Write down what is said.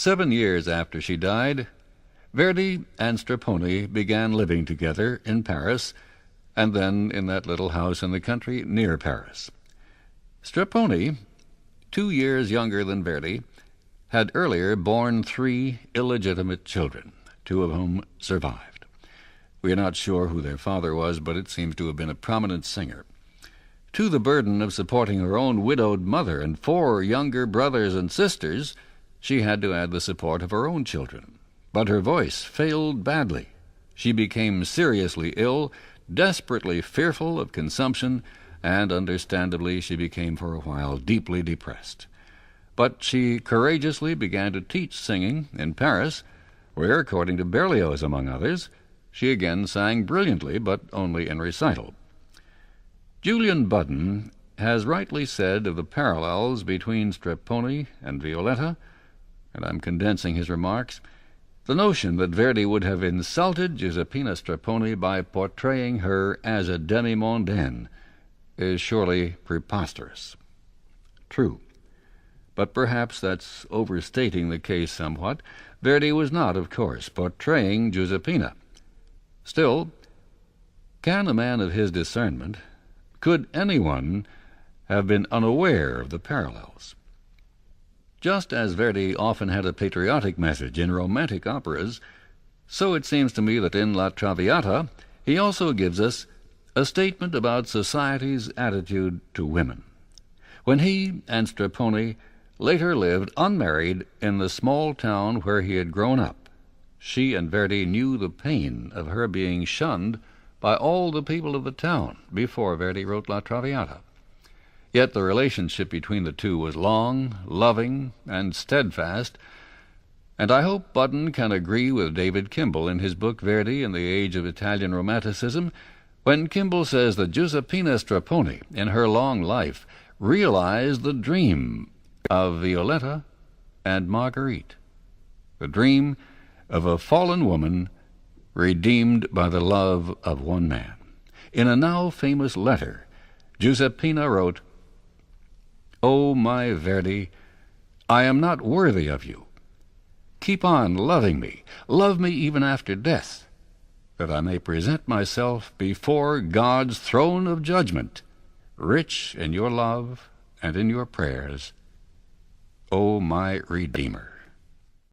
7 years after she died, Verdi and Strepponi began living together in Paris, and then in that little house in the country near Paris. Strepponi, 2 years younger than Verdi, had earlier borne 3 illegitimate children, 2 of whom survived. We are not sure who their father was, but it seems to have been a prominent singer. To the burden of supporting her own widowed mother and 4 younger brothers and sisters, she had to add the support of her own children. But her voice failed badly. She became seriously ill, desperately fearful of consumption, and understandably she became for a while deeply depressed. But she courageously began to teach singing in Paris, where, according to Berlioz among others, she again sang brilliantly, but only in recital. Julian Budden has rightly said of the parallels between Strepponi and Violetta, and I'm condensing his remarks, the notion that Verdi would have insulted Giuseppina Strepponi by portraying her as a demi-mondaine is surely preposterous. True, but perhaps that's overstating the case somewhat. Verdi was not, of course, portraying Giuseppina. Still, can a man of his discernment, could anyone have been unaware of the parallels? Just as Verdi often had a patriotic message in romantic operas, so it seems to me that in La Traviata he also gives us a statement about society's attitude to women. When he and Strepponi later lived unmarried in the small town where he had grown up, she and Verdi knew the pain of her being shunned by all the people of the town before Verdi wrote La Traviata. Yet the relationship between the two was long, loving, and steadfast, and I hope Budden can agree with David Kimball in his book Verdi and the Age of Italian Romanticism, when Kimball says that Giuseppina Strepponi, in her long life, realized the dream of Violetta and Marguerite, the dream of a fallen woman redeemed by the love of one man. In a now famous letter, Giuseppina wrote, "O my Verdi, I am not worthy of you. Keep on loving me. Love me even after death, that I may present myself before God's throne of judgment, rich in your love and in your prayers, O my Redeemer."